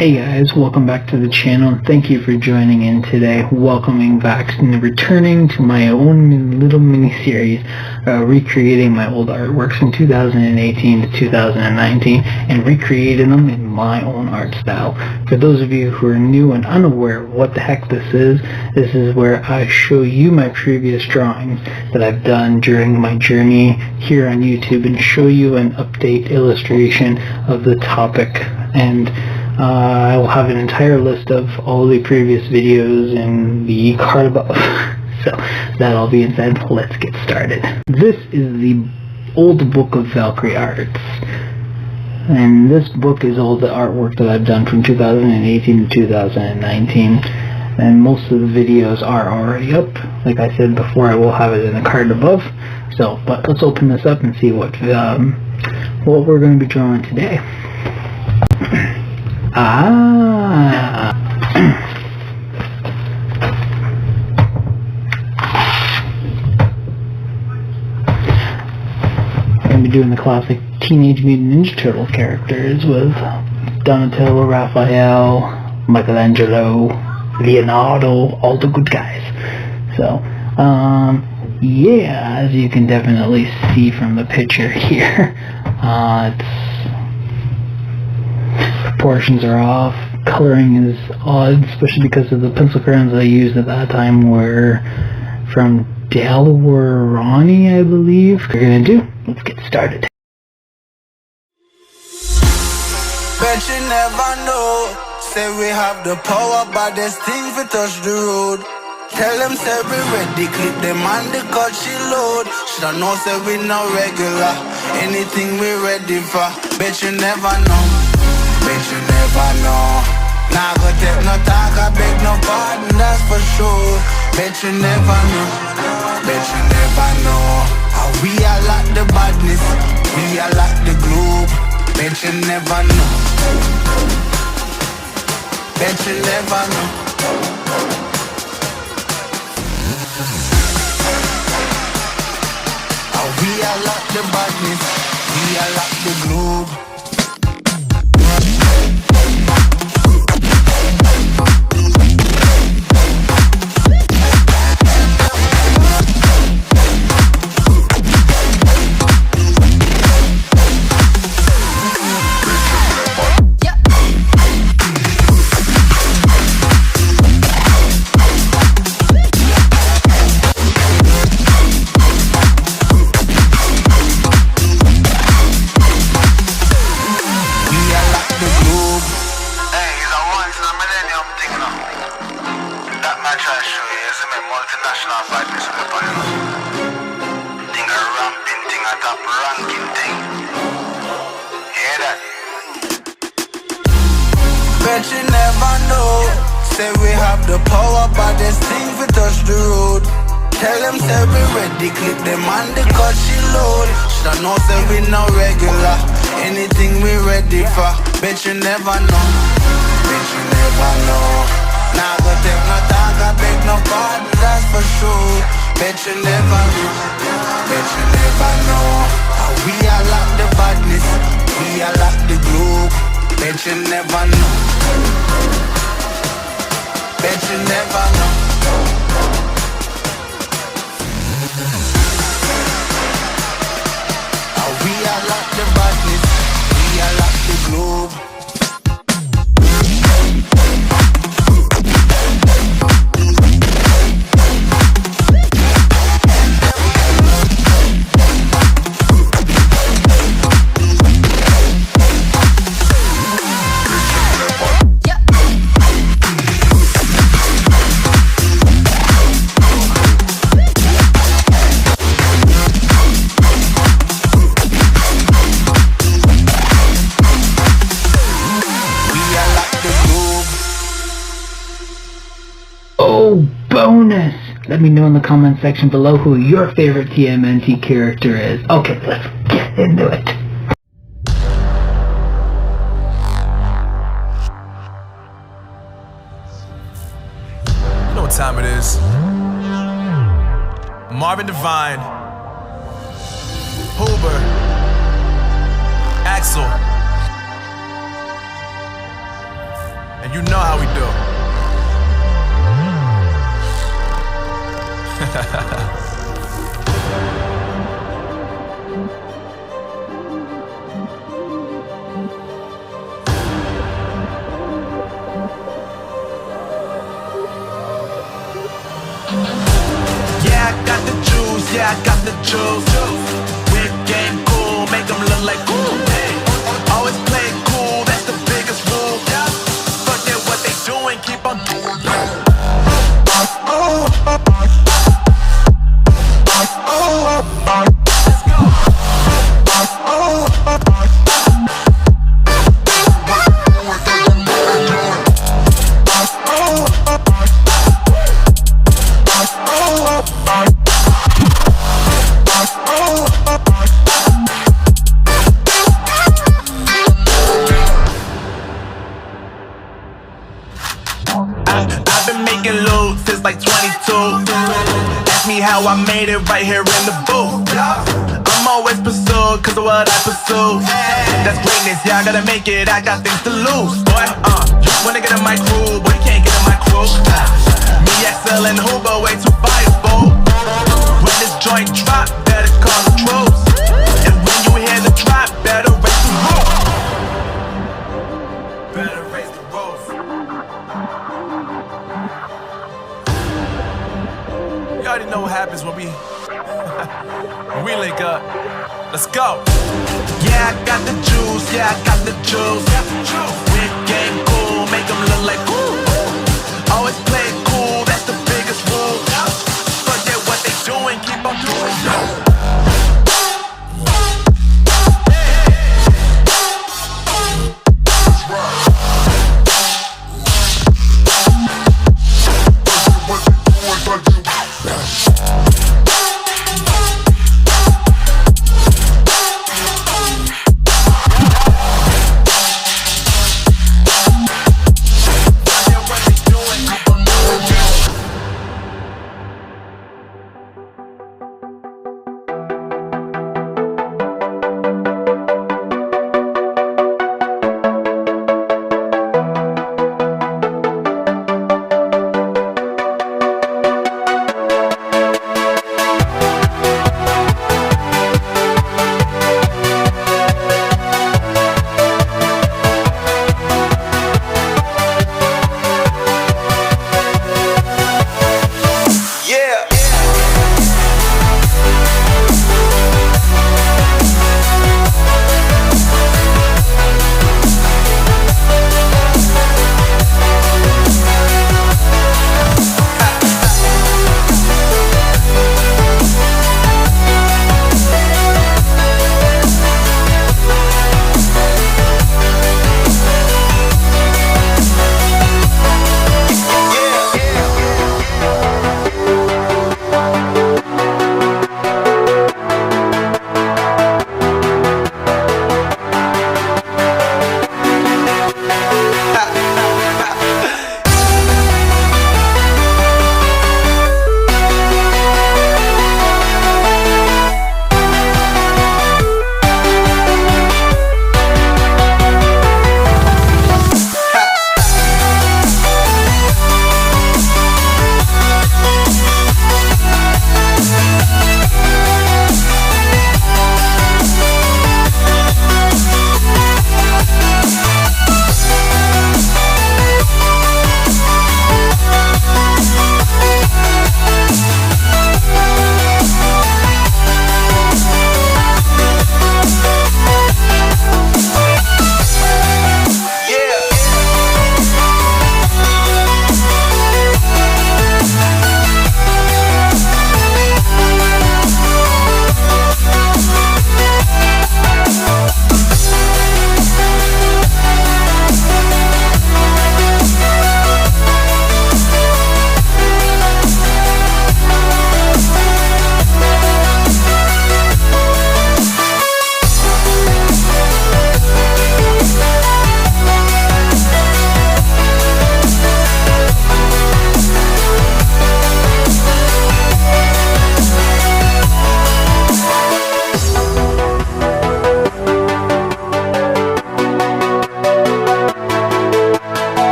Hey guys, welcome back to the channel. Thank you for joining in today. Welcoming back and returning to my own little mini-series, recreating my old artworks from 2018 to 2019 and recreating them in my own art style. For those of you who are new and unaware of what the heck this is where I show you my previous drawings that I've done during my journey here on YouTube and show you an update illustration of the topic. And I will have an entire list of all the previous videos in the card above. So that all being said, let's get started. This is the old book of Valkeriarts, and this book is all the artwork that I've done from 2018 to 2019, and most of the videos are already up. Like I said before, I will have it in the card above. So, but let's open this up and see what we're going to be drawing today. I'm going to be doing the classic Teenage Mutant Ninja Turtle characters with Donatello, Raphael, Michelangelo, Leonardo, all the good guys. So, yeah, as you can definitely see from the picture here, proportions are off, coloring is odd, especially because of the pencil crayons I used at that time were from Ronnie, I believe. What we're gonna do, let's get started. Bet you never know, say we have the power, but there's things we touch the road. Tell them say we ready, clip them on the cut she load. Shoulda know say we no regular, anything we ready for. Bet you never know, bet you never know. Nah go take no talk, I beg no pardon, that's for sure. Bet you never know, bet you never know. How we are like the badness, we are like the globe. Bet you never know, bet you never know. We are like the badness, we are like the globe. Multinational fight this weapon, you know. Thing a ramping thing, a top ranking thing. Hear that? Bet you never know, say we have the power, but there's things we touch the road. Tell them say we ready, clip them on the cut she load. Shoulda know say we no regular, anything we ready for. Bet you never know, bet you never know. Nah go take no talk, I beg no pardon, that's for sure. Bet you never know, bet you never know. How we are like the badness, we are like the globe. Bet you never know, bet you never know. How we are like the badness, we are like the globe. Oh, bonus! Let me know in the comment section below who your favorite TMNT character is. Okay, let's get into it. You know what time it is. Marvin Devine, Huber, Axel, And you know how we do. Yeah, I got the juice, yeah, I got the juice. Whip game cool, make them look like cool. Always play it cool, that's the biggest rule. Forget what they doing, keep on doing. I've been making loot since like 22. Ask me how I made it right here in the booth. I'm always pursued cause of what I pursue. That's greatness, yeah, I gotta make it, I got things to lose. Boy, you wanna get in my crew, but you can't get in my crew. Me, XL and Hoover, way too fireball. When this joint drop, better call the troops. And when you hear the drop, better raise the roof. Better raise the roof. You already know what happens when we when we link up. Let's go. Yeah, I got the juice, yeah, I got the juice. Whip game cool, make them look like cool. Always play it cool, that's the biggest rule. Forget what they doing, keep on doing.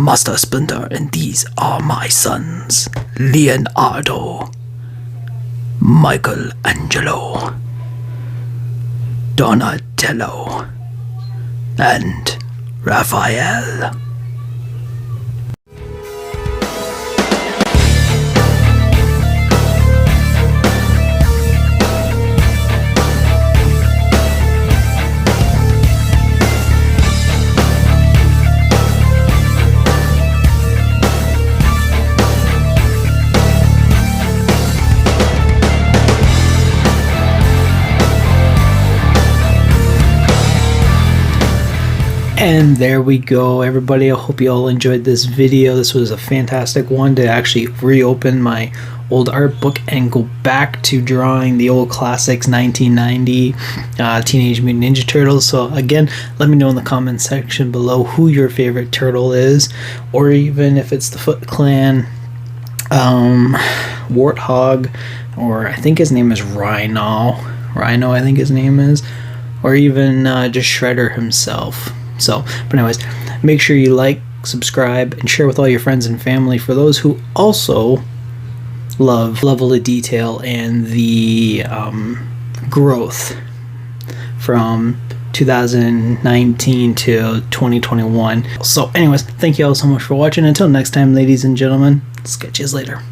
Master Splinter, and these are my sons, Leonardo, Michelangelo, Donatello, and Raphael. And there we go, everybody. I hope you all enjoyed this video. This was a fantastic one to actually reopen my old art book and go back to drawing the old classics, 1990 Teenage Mutant Ninja Turtles. So again, let me know in the comment section below who your favorite turtle is, or even if it's the Foot Clan, Warthog, or I think his name is Rhino, I think his name is, or even just Shredder himself. So, but anyways, make sure you like, subscribe, and share with all your friends and family for those who also love level of detail and the growth from 2019 to 2021. So anyways, thank you all so much for watching. Until next time, ladies and gentlemen, let's catch you later.